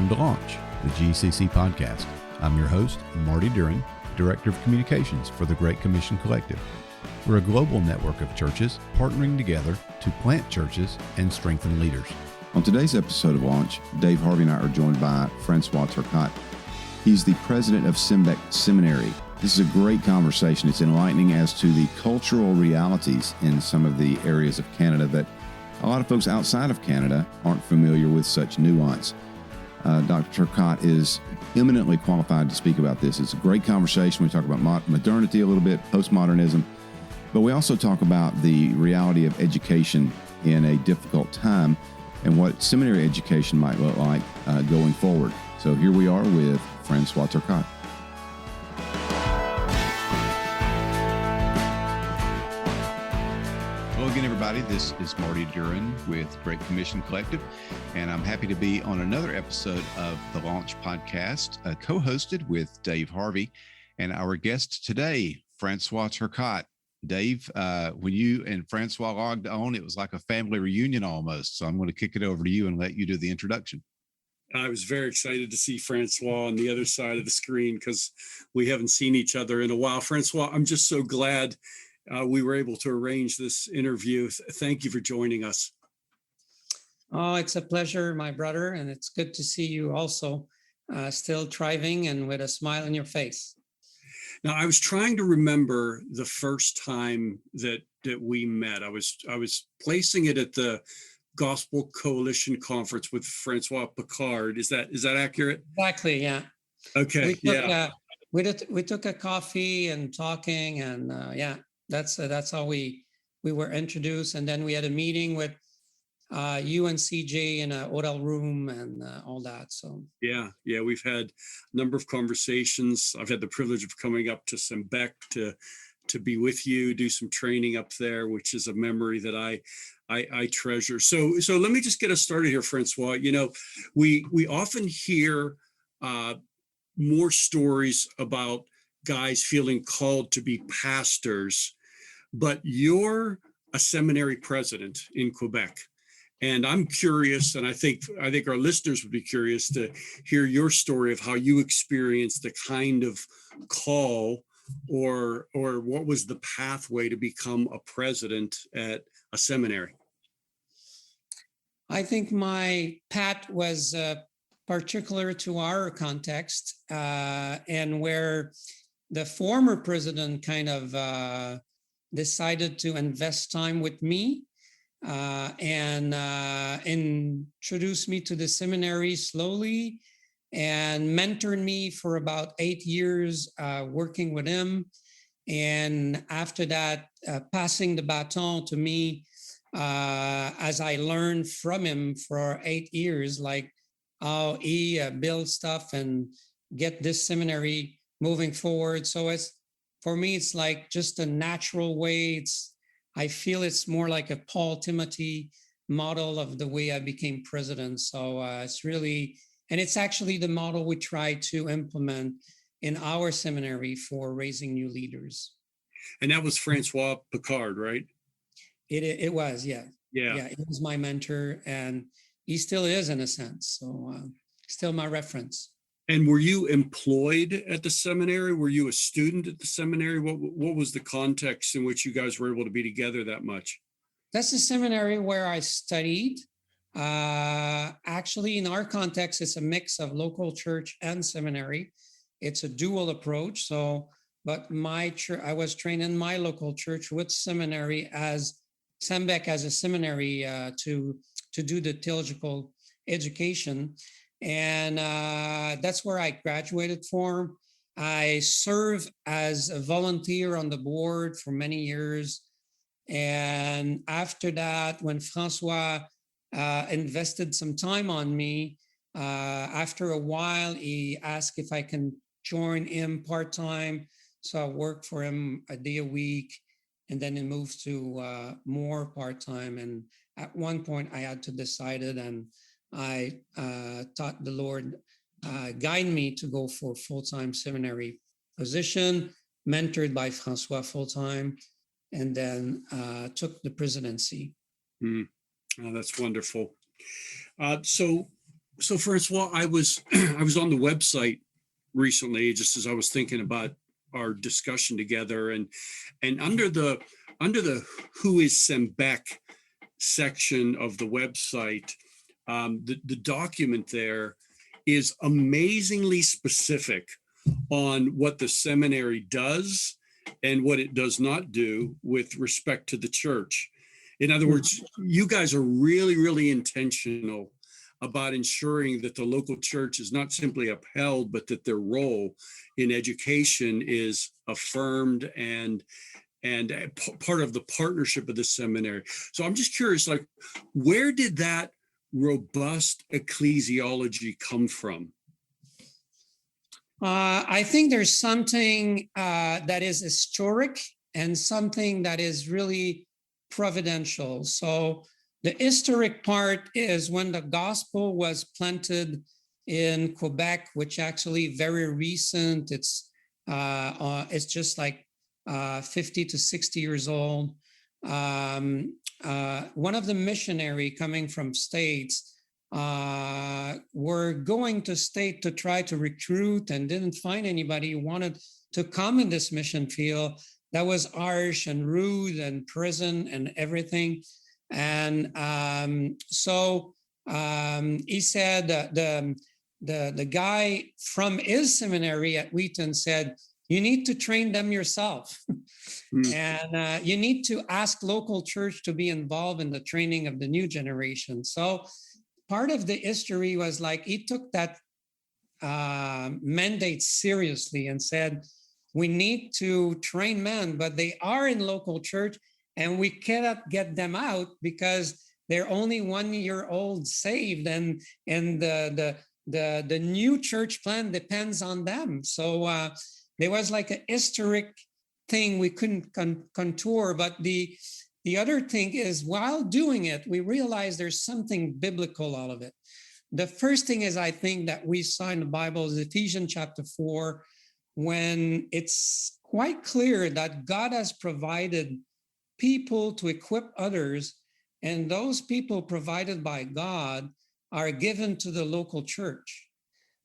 Welcome to Launch, the GCC podcast. I'm your host, Marty Duren, Director of Communications for the Great Commission Collective. We're a global network of churches partnering together to plant churches and strengthen leaders. On today's episode of Launch, Dave, Harvey, and I are joined by François Turcotte. He's the president of SEMBEQ Seminary. This is a great conversation. It's enlightening as to the cultural realities in some of the areas of Canada that a lot of folks outside of Canada aren't familiar with such nuance. Dr. Turcotte is eminently qualified to speak about this. It's a great conversation. We talk about modernity a little bit, postmodernism, but we also talk about the reality of education in a difficult time and what seminary education might look like going forward. So here we are with François Turcotte. Hello again, everybody. This is Marty Duren with Great Commission Collective, and I'm happy to be on another episode of the Launch podcast, co-hosted with Dave Harvey, and our guest today, François Turcotte. Dave, when you and François logged on, it was like a family reunion almost. So I'm going to kick it over to you and let you do the introduction. I was very excited to see François on the other side of the screen because we haven't seen each other in a while. François, I'm just so glad we were able to arrange this interview. Thank you for joining us. Oh, it's a pleasure, my brother, and it's good to see you also still thriving and with a smile on your face. Now, I was trying to remember the first time that we met. I was placing it at the Gospel Coalition Conference with François Picard. Is that accurate? Exactly, yeah. Okay, we took a coffee and talking, and that's how we were introduced. And then we had a meeting with you and CJ in a hotel room and all that. So yeah, we've had a number of conversations. I've had the privilege of coming up to SEMBEQ to be with you, do some training up there, which is a memory that I treasure. So let me just get us started here, François. You know, we often hear more stories about guys feeling called to be pastors, but you're a seminary president in Quebec. And I'm curious, and I think our listeners would be curious to hear your story of how you experienced the kind of call or what was the pathway to become a president at a seminary. I think my path was particular to our context and where the former president kind of decided to invest time with me and introduced me to the seminary slowly and mentored me for about 8 years working with him. And after that, passing the baton to me as I learned from him for 8 years, like how he builds stuff and get this seminary moving forward. So for me, it's like just a natural way. I feel it's more like a Paul Timothy model of the way I became president. So it's really, and it's actually the model we try to implement in our seminary for raising new leaders. And that was François Picard, right? It was, yeah. Yeah, he was my mentor, and he still is in a sense. So still my reference. And were you employed at the seminary? Were you a student at the seminary? What was the context in which you guys were able to be together that much? That's the seminary where I studied. Actually, in our context, it's a mix of local church and seminary. It's a dual approach. So, but I was trained in my local church with seminary as SEMBEQ as a seminary to do the theological education. And that's where I graduated from. I served as a volunteer on the board for many years. And after that, when François invested some time on me, after a while, he asked if I can join him part-time. So I worked for him a day a week, and then it moved to more part-time. And at one point, I had to decide it, and I taught the Lord guide me to go for full-time seminary position, mentored by François full-time, and then took the presidency. Oh, that's wonderful. So So Francois, I was I was on the website recently, just as I was thinking about our discussion together, and under the who is SEMBEQ section of the website, the document there is amazingly specific on what the seminary does and what it does not do with respect to the church. In other words, you guys are really, really intentional about ensuring that the local church is not simply upheld, but that their role in education is affirmed and part of the partnership of the seminary. So I'm just curious, like, where did that robust ecclesiology come from? I think there's something that is historic and something that is really providential. So the historic part is when the gospel was planted in Quebec, which actually very recent. It's just like 50 to 60 years old. One of the missionary coming from States were going to state to try to recruit and didn't find anybody who wanted to come in this mission field. That was harsh and rude and prison and everything. And so he said the guy from his seminary at Wheaton said, you need to train them yourself. And you need to ask local church to be involved in the training of the new generation. So part of the history was like, he took that mandate seriously and said, we need to train men, but they are in local church and we cannot get them out because they're only 1 year old saved, and the new church plan depends on them. So there was like a historic thing we couldn't contour. But the other thing is, while doing it, we realized there's something biblical out of it. The first thing is, I think that we saw in the Bible is Ephesians chapter 4, when it's quite clear that God has provided people to equip others, and those people provided by God are given to the local church.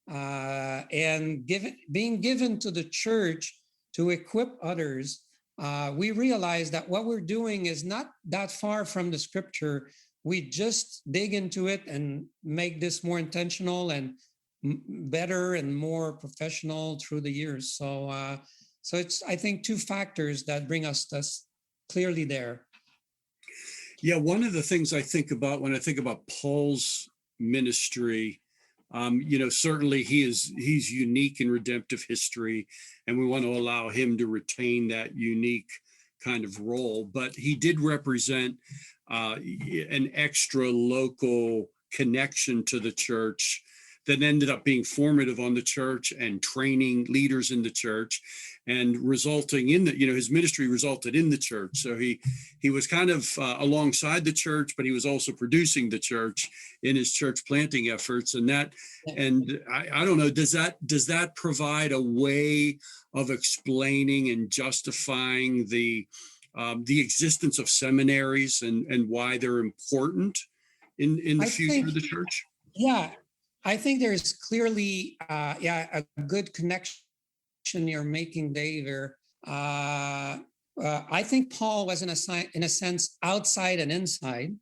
And being given to the church to equip others, we realize that what we're doing is not that far from the scripture. We just dig into it and make this more intentional and better and more professional through the years. So it's, I think, two factors that bring us clearly there. Yeah, one of the things I think about when I think about Paul's ministry, certainly he's unique in redemptive history, and we want to allow him to retain that unique kind of role. But he did represent an extra local connection to the church that ended up being formative on the church and training leaders in the church, and resulting in his ministry resulted in the church. So he was kind of alongside the church, but he was also producing the church in his church planting efforts. And I don't know, does that provide a way of explaining and justifying the existence of seminaries and why they're important in the future of the church? Yeah, I think there's clearly a good connection you're making, Dave. I think Paul was in a sense outside and inside,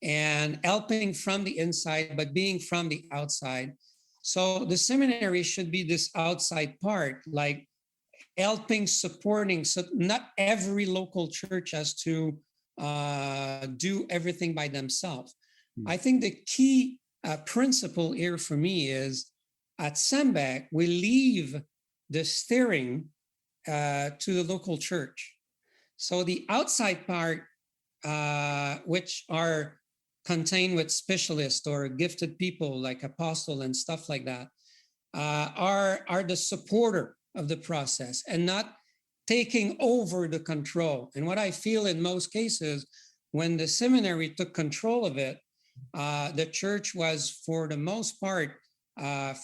and helping from the inside, but being from the outside. So the seminary should be this outside part, like helping, supporting. So not every local church has to do everything by themselves. I think the key principle here for me is at SEMBEQ, we leave the steering to the local church. So the outside part, which are contained with specialists or gifted people like apostle and stuff like that, are the supporter of the process and not taking over the control. And what I feel in most cases, when the seminary took control of it, the church was, for the most part,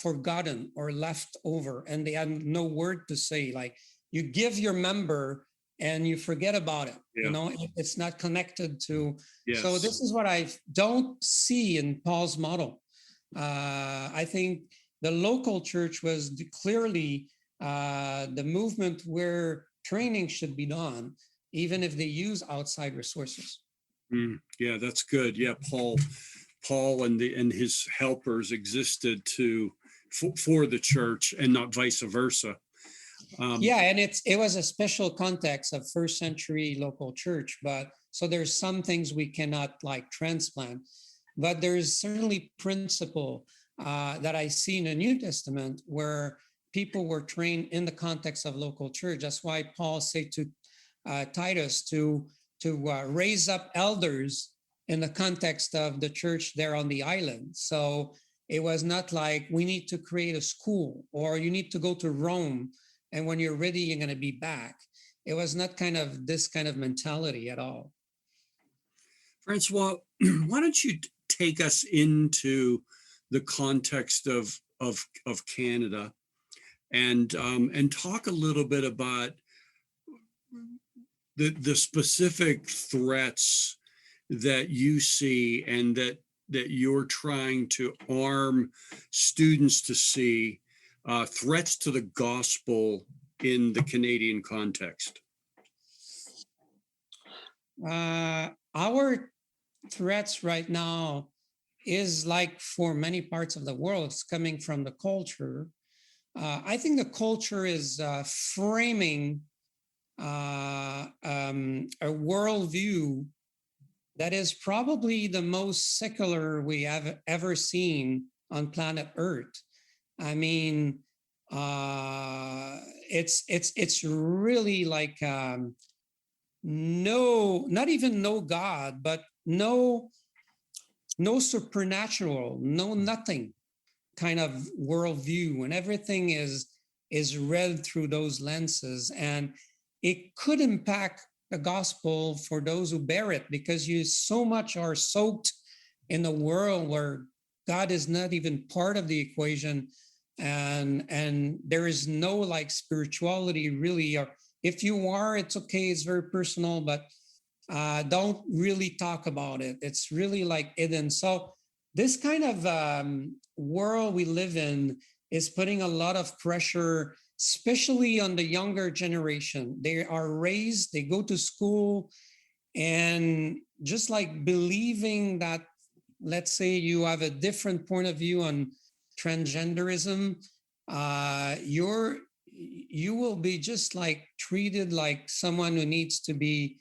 forgotten or left over, and they had no word to say. Like, you give your member and you forget about it. Yeah. It's not connected to. Yes. So this is what I don't see in Paul's model. I think the local church was clearly the movement where training should be done, even if they use outside resources. Yeah, that's good. Yeah, Paul and his helpers existed for the church and not vice versa. Yeah, and it was a special context of first century local church, but so there's some things we cannot like transplant, but there's certainly principle that I see in the New Testament where people were trained in the context of local church. That's why Paul said to Titus to raise up elders in the context of the church there on the island. So it was not like we need to create a school or you need to go to Rome and when you're ready, you're going to be back. It was not kind of this kind of mentality at all. Francois, why don't you take us into the context of Canada and talk a little bit about the specific threats that you see and that you're trying to arm students to see, threats to the gospel in the Canadian context? Our threats right now is like for many parts of the world, it's coming from the culture. I think the culture is framing a worldview that is probably the most secular we have ever seen on planet Earth. I mean, it's really like no, not even no God, but no supernatural, no nothing kind of worldview, and everything is read through those lenses, and it could impact the gospel for those who bear it, because you so much are soaked in a world where God is not even part of the equation, and there is no like spirituality really, or if you are, it's okay, it's very personal, but don't really talk about it. It's really like hidden. So this kind of world we live in is putting a lot of pressure, especially on the younger generation. They are raised, they go to school, and just like believing that, let's say you have a different point of view on transgenderism, you will be just like treated like someone who needs to be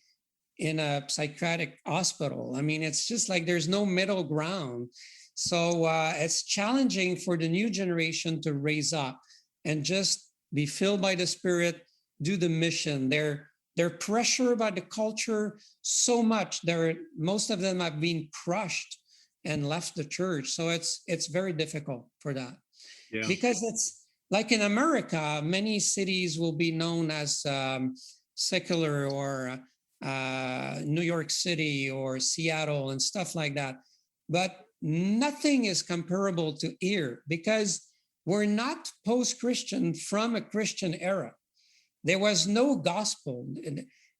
in a psychiatric hospital. I mean, it's just like there's no middle ground. So it's challenging for the new generation to raise up and just be filled by the Spirit, do the mission. They're pressured by the culture so much. Most of them have been crushed and left the church. So it's very difficult for that. Yeah. Because it's like in America, many cities will be known as secular, or New York City or Seattle and stuff like that. But nothing is comparable to here, because we're not post-Christian from a Christian era. There was no gospel.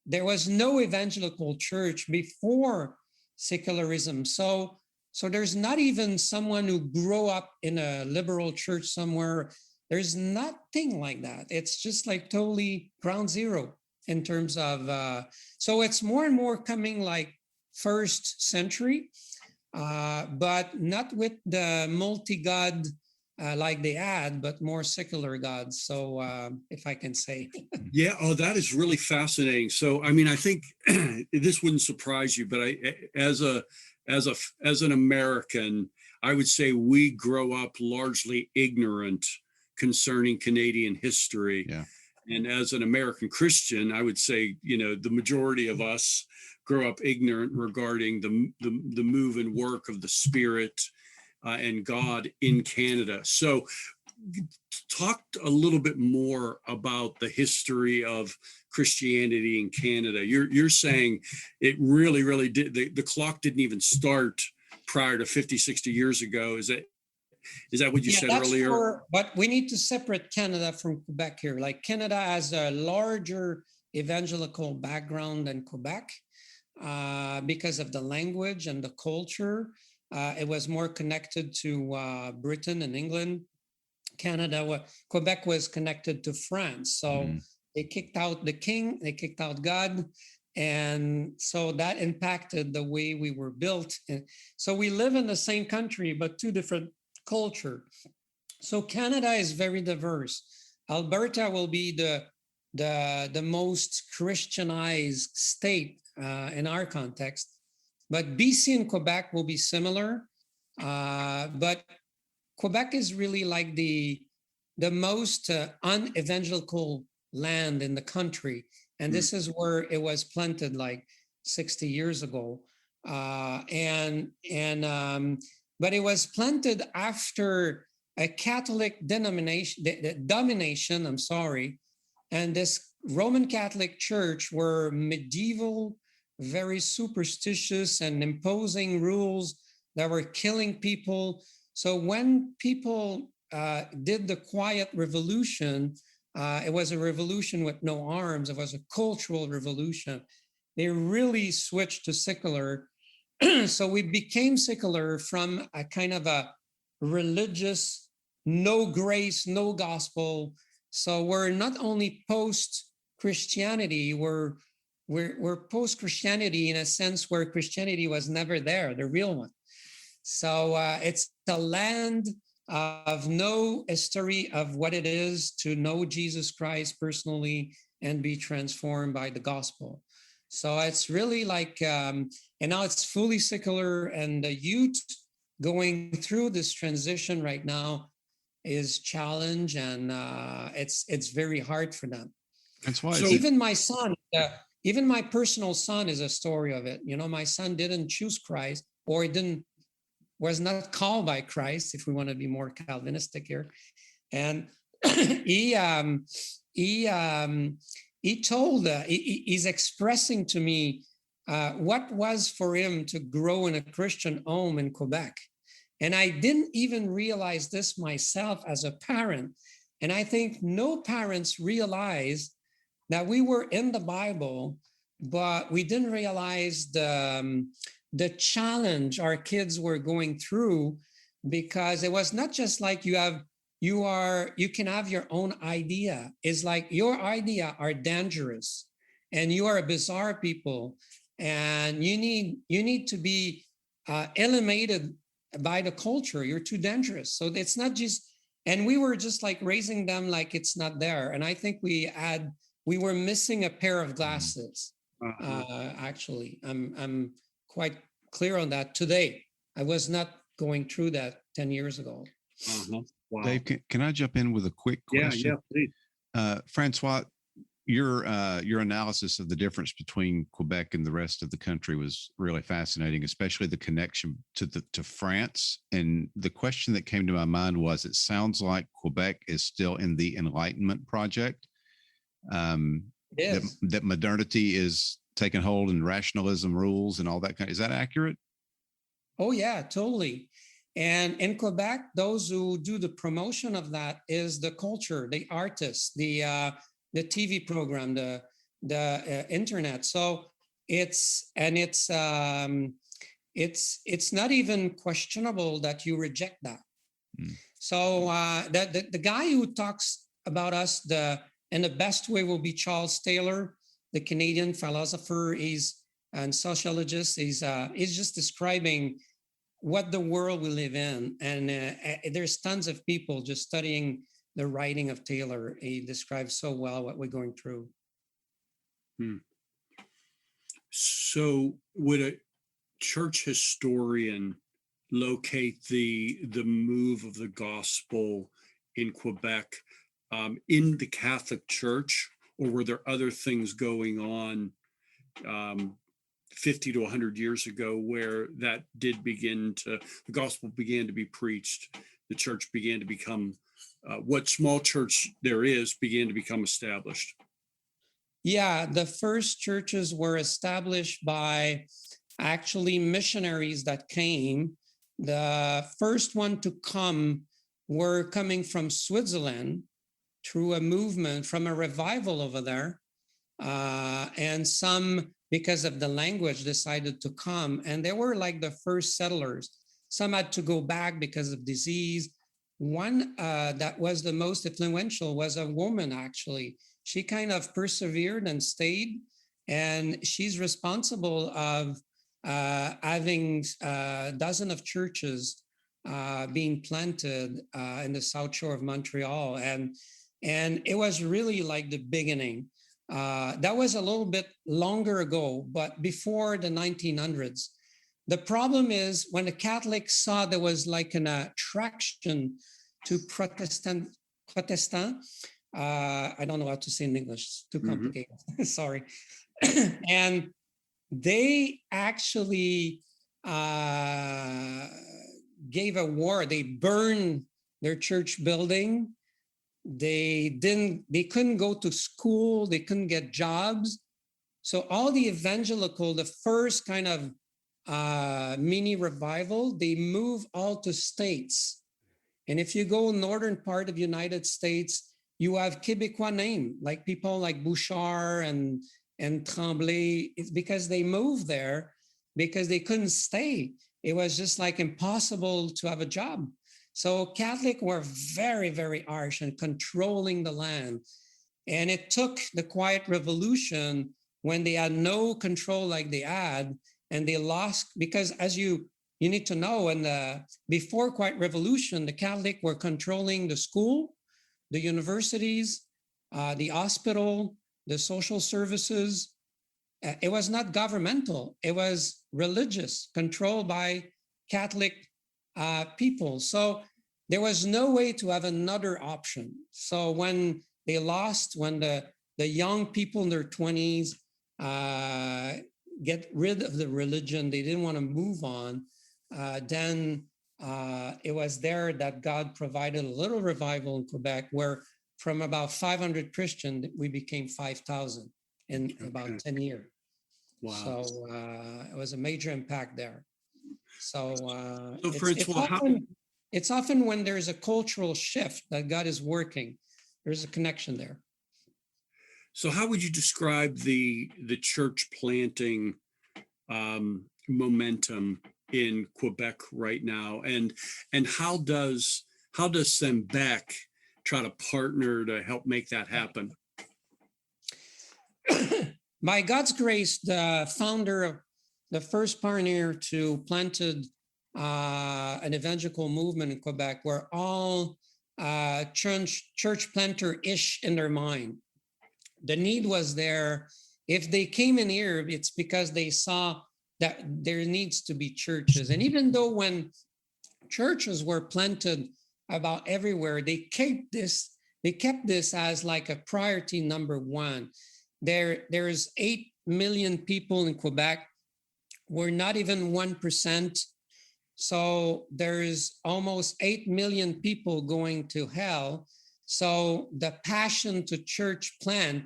There was no evangelical church before secularism. So there's not even someone who grew up in a liberal church somewhere. There's nothing like that. It's just like totally ground zero in terms of, so it's more and more coming like first century, but not with the multi-God like they had, but more secular gods. So if I can say. Yeah, oh, that is really fascinating. So, I mean, I think this wouldn't surprise you, but as an American, I would say we grow up largely ignorant concerning Canadian history. Yeah. And as an American Christian, I would say, the majority of us grow up ignorant regarding the move and work of the Spirit and God in Canada. So talk a little bit more about the history of Christianity in Canada. You're saying it really, really did. The clock didn't even start prior to 50, 60 years ago. Is that what you said earlier? But we need to separate Canada from Quebec here. Like Canada has a larger evangelical background than Quebec because of the language and the culture. It was more connected to Britain and England. Canada, Quebec was connected to France. So they kicked out the king, they kicked out God. And so that impacted the way we were built. And so we live in the same country, but two different culture. So Canada is very diverse. Alberta will be the most Christianized state in our context, but BC and Quebec will be similar. But Quebec is really like the most unevangelical land in the country. And this is where it was planted like 60 years ago. But it was planted after a Catholic domination, and this Roman Catholic Church were medieval, very superstitious and imposing rules that were killing people. So when people did the quiet revolution, it was a revolution with no arms. It was a cultural revolution. They really switched to secular. So we became secular from a kind of a religious, no grace, no gospel. So we're not only post-Christianity, we're post-Christianity in a sense where Christianity was never there, the real one. So it's a land of no history of what it is to know Jesus Christ personally and be transformed by the gospel. So it's really like, and now it's fully secular, and the youth going through this transition right now is challenge, and it's very hard for them. That's why. So even my son, even my personal son is a story of it. You know, my son didn't choose Christ, or was not called by Christ, if we want to be more Calvinistic here. And he's expressing to me what was for him to grow in a Christian home in Quebec. And I didn't even realize this myself as a parent. And I think no parents realize that we were in the Bible, but we didn't realize the challenge our kids were going through, because it was not just like you can have your own idea. It's like your idea are dangerous, and you are a bizarre people, and you need to be eliminated by the culture. You're too dangerous. So it's not just, and we were just like raising them like it's not there. And I think we were missing a pair of glasses. Actually, I'm quite clear on that today. I was not going through that 10 years ago. Wow. Dave, can I jump in with a quick question? Yeah, please. François, your analysis of the difference between Quebec and the rest of the country was really fascinating, especially the connection to France. And the question that came to my mind was, it sounds like Quebec is still in the Enlightenment project. That modernity is taking hold and rationalism rules and all that kind of, is that accurate? Oh yeah, totally. And in Quebec, those who do the promotion of that is the culture, the artists, the TV program, the internet. So it's not even questionable that you reject that. So the guy who talks about us in the best way will be Charles Taylor, the Canadian philosopher, and sociologist. He's just describing what the world we live in. And there's tons of people just studying the writing of Taylor. He describes so well what we're going through. So would a church historian locate the move of the gospel in Quebec in the Catholic Church, or were there other things going on 50 to 100 years ago where that the gospel began to be preached, the church began to become, what small church there is began to become established? Yeah, the first churches were established by actually missionaries that came. The first one to come were coming from Switzerland through a movement, from a revival over there. And some, because of the language, decided to come. And they were like the first settlers. Some had to go back because of disease. One that was the most influential was a woman, actually. She kind of persevered and stayed, and she's responsible of having a dozen of churches being planted in the South Shore of Montreal. And it was really like the beginning. That was a little bit longer ago, but before the 1900s. The problem is when the Catholics saw there was like an attraction to Protestant, I don't know how to say in English, it's too complicated, sorry. And they actually gave a war. They burned their church building. They couldn't go to school. They couldn't get jobs. So all the evangelical, the first kind of mini revival, they moved all to states. And if you go northern part of the United States, you have Quebecois name, like people like Bouchard and Tremblay. It's because they moved there because they couldn't stay. It was just like impossible to have a job. So Catholics were very, very harsh and controlling the land. And it took the Quiet Revolution when they had no control like they had, and they lost, because as you need to know, and before Quiet Revolution, the Catholics were controlling the school, the universities, the hospital, the social services. It was not governmental, it was religious, controlled by Catholic people. So there was no way to have another option. So when they lost, when the young people in their 20s get rid of the religion, they didn't want to move on, then it was there that God provided a little revival in Quebec, where from about 500 Christians, we became 5,000 in about 10 years. Wow. So it was a major impact there. So it's often when there's a cultural shift that God is working, there's a connection there. So how would you describe the church planting momentum in Quebec right now, and how does SEMBEQ try to partner to help make that happen? By God's grace, the founder, the first pioneer to planted an evangelical movement in Quebec, were all church planter-ish in their mind. The need was there. If they came in here, it's because they saw that there needs to be churches. And even though when churches were planted about everywhere, they kept this as like a priority number one. There's 8 million people in Quebec. We're not even 1%. So there's almost 8 million people going to hell. So the passion to church plant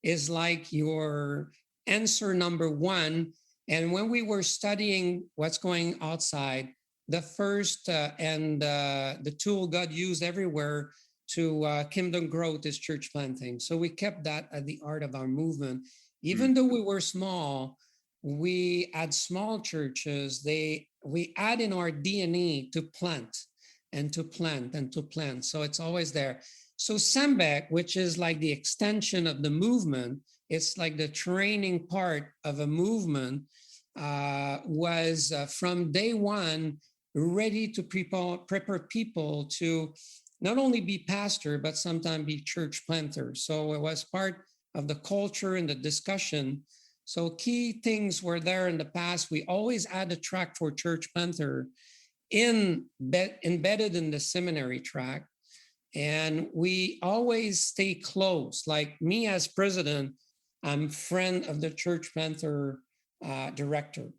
is like your answer number one. And when we were studying what's going outside, the first and the tool God used everywhere to kingdom growth is church planting. So we kept that at the heart of our movement. Even though we were small, we had small churches. We add in our DNA to plant and to plant and to plant. So it's always there. So SEMBEQ, which is like the extension of the movement, it's like the training part of a movement, was from day one ready to prepare people to not only be pastor, but sometimes be church planter. So it was part of the culture and the discussion. So key things were there in the past. We always had a track for church planter embedded in the seminary track. And we always stay close. Like me as president, I'm friend of the church planter director.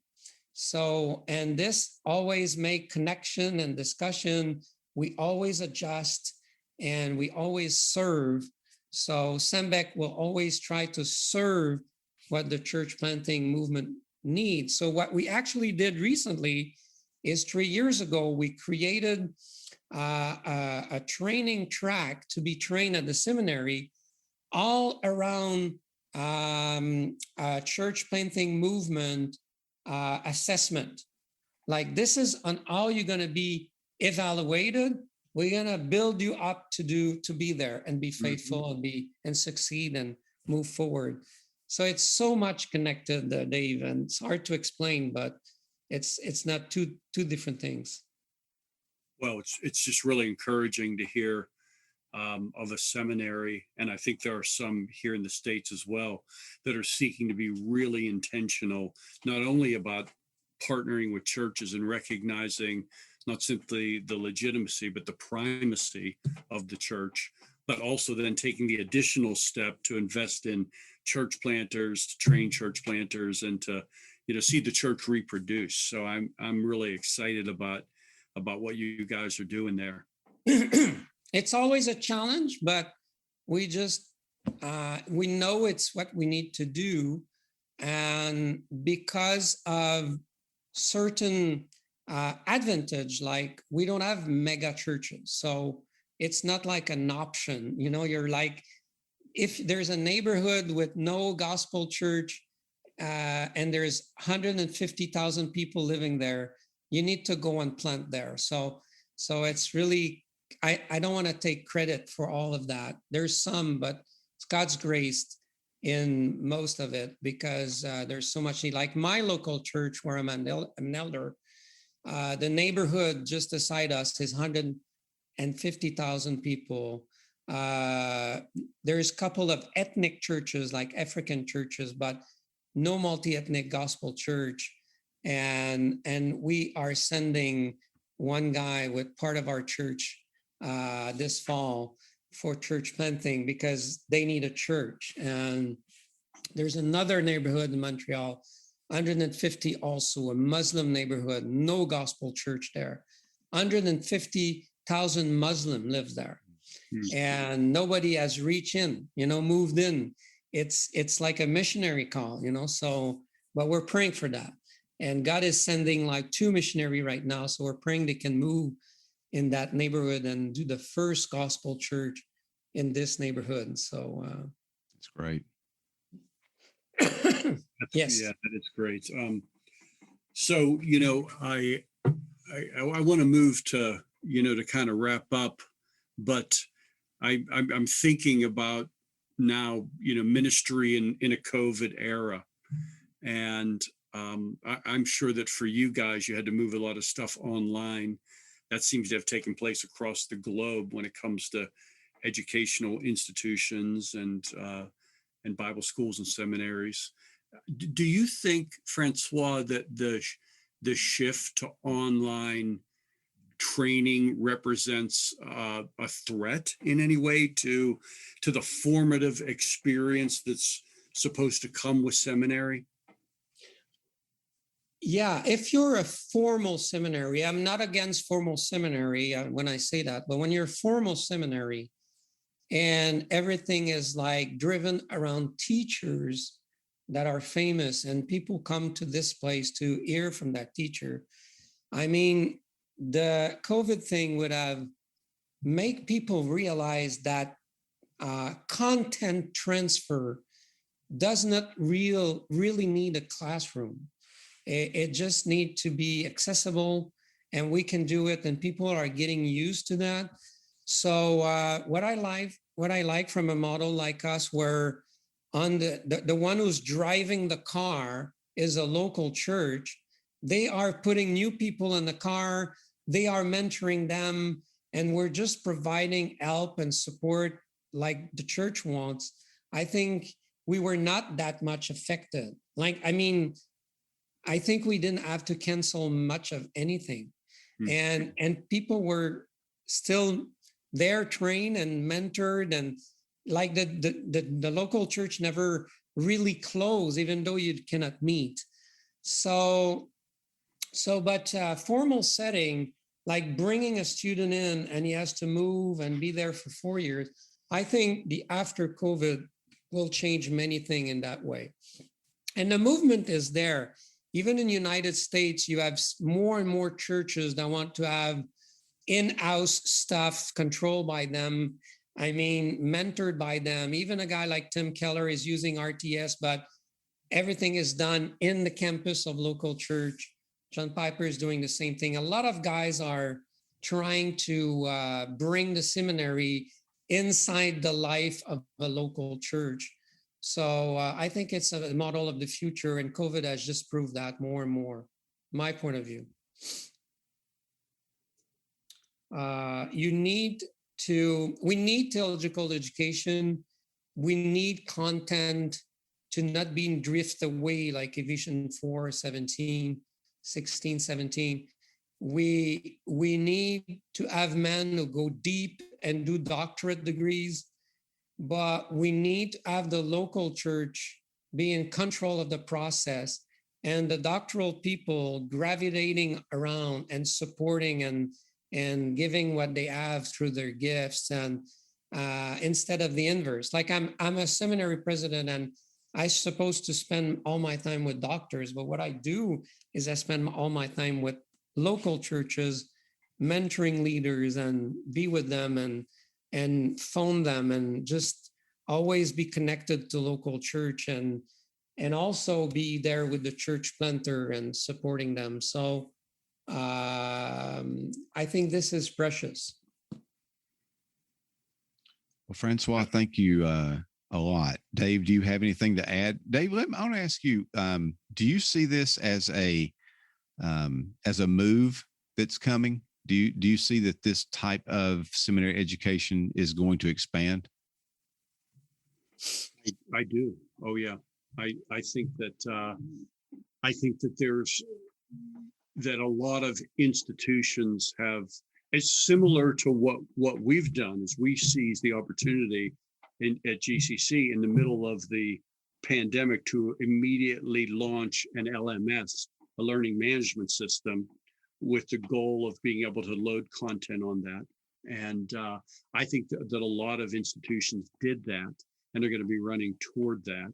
So, and this always make connection and discussion. We always adjust and we always serve. So SEMBEQ will always try to serve what the church planting movement needs. So what we actually did recently is 3 years ago, we created a training track to be trained at the seminary all around church planting movement assessment. like, this is on how you're going to be evaluated. We're going to build you up to be there and be faithful and succeed and move forward. So it's so much connected, Dave, and it's hard to explain, but it's not two different things. Well, it's just really encouraging to hear of a seminary, and I think there are some here in the States as well, that are seeking to be really intentional, not only about partnering with churches and recognizing not simply the legitimacy, but the primacy of the church, but also then taking the additional step to invest in church planters, to train church planters, and to, see the church reproduce. So I'm really excited about what you guys are doing there. It's always a challenge, but we just we know it's what we need to do, and because of certain advantage, like we don't have mega churches, so it's not like an option. You're like, if there's a neighborhood with no gospel church and there's 150,000 people living there, you need to go and plant there. So it's really, I don't want to take credit for all of that. There's some, but it's God's grace in most of it, because there's so much need. Like my local church where I'm an elder, the neighborhood just beside us is 150,000 people. There's a couple of ethnic churches, like African churches, but no multi-ethnic gospel church. And we are sending one guy with part of our church this fall for church planting, because they need a church. And there's another neighborhood in Montreal, 150, also a Muslim neighborhood, no gospel church there. 150,000 Muslim live there, and nobody has reached in, moved in. It's like a missionary call, so, but we're praying for that. And God is sending like 2 missionaries right now. So we're praying they can move in that neighborhood and do the first gospel church in this neighborhood. So that's great. Yes. Yeah, that is great. So, I want to move to, to kind of wrap up, but I'm thinking about now, ministry in a COVID era. And I'm sure that for you guys, you had to move a lot of stuff online. That seems to have taken place across the globe when it comes to educational institutions and Bible schools and seminaries. Do you think, François, that the shift to online training represents a threat in any way to the formative experience that's supposed to come with seminary? Yeah, if you're a formal seminary, I'm not against formal seminary when I say that, but when you're a formal seminary and everything is like driven around teachers that are famous and people come to this place to hear from that teacher, I mean, the COVID thing would have make people realize that content transfer does not really need a classroom. It just needs to be accessible, and we can do it, and people are getting used to that. So what I like from a model like us, where on the one who's driving the car is a local church, they are putting new people in the car, they are mentoring them, and we're just providing help and support like the church wants. I think we were not that much affected. I think we didn't have to cancel much of anything. And people were still there, trained and mentored, and like the local church never really closed, even though you cannot meet. But formal setting, like bringing a student in and he has to move and be there for 4 years, I think the after COVID will change many things in that way. And the movement is there. Even in the United States, you have more and more churches that want to have in-house stuff controlled by them. I mean, mentored by them. Even a guy like Tim Keller is using RTS, but everything is done in the campus of local church. John Piper is doing the same thing. A lot of guys are trying to bring the seminary inside the life of a local church. So I think it's a model of the future, and COVID has just proved that more and more, my point of view. We need theological education. We need content to not be drift away like Ephesians 4, 17, 16, 17. We need to have men who go deep and do doctorate degrees, but we need to have the local church be in control of the process, and the doctoral people gravitating around and supporting and giving what they have through their gifts, and instead of the inverse. Like I'm a seminary president, and I'm supposed to spend all my time with doctors, but what I do is I spend all my time with local churches, mentoring leaders, and be with them and phone them, and just always be connected to local church, and also be there with the church planter and supporting them. So I think this is precious. Well, Francois, thank you a lot. Dave, do you have anything to add? Dave, I want to ask you, do you see this as a move that's coming? Do you see that this type of seminary education is going to expand? I do. Oh yeah. I think that that a lot of institutions have, it's similar to what we've done, is we seized the opportunity at GCC in the middle of the pandemic to immediately launch an LMS, a learning management system, with the goal of being able to load content on that. And I think that a lot of institutions did that, and they're going to be running toward that.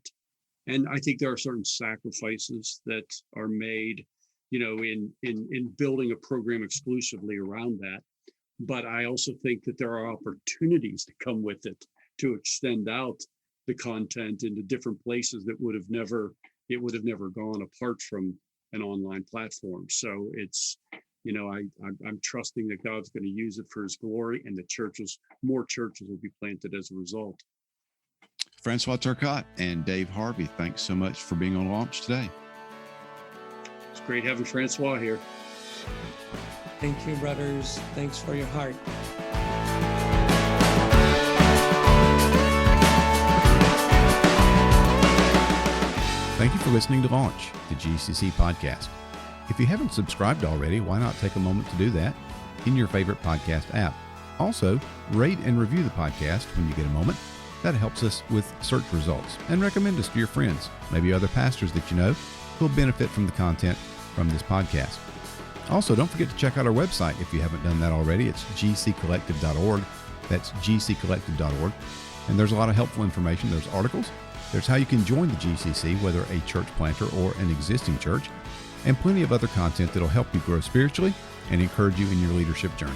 And I think there are certain sacrifices that are made, in building a program exclusively around that. But I also think that there are opportunities to come with it to extend out the content into different places that would have never gone apart from an online platform. So it's, I'm trusting that God's going to use it for his glory, and the more churches will be planted as a result. François Turcotte and Dave Harvey, thanks so much for being on Launch today. It's great having François here. Thank you, brothers. Thanks for your heart. Thank you for listening to Launch, the GCC podcast. If you haven't subscribed already, why not take a moment to do that in your favorite podcast app? Also, rate and review the podcast when you get a moment. That helps us with search results, and recommend us to your friends, maybe other pastors that you know who will benefit from the content from this podcast. Also, don't forget to check out our website if you haven't done that already. It's gccollective.org. That's gccollective.org. And there's a lot of helpful information. There's articles. There's how you can join the GCC, whether a church planter or an existing church, and plenty of other content that'll help you grow spiritually and encourage you in your leadership journey.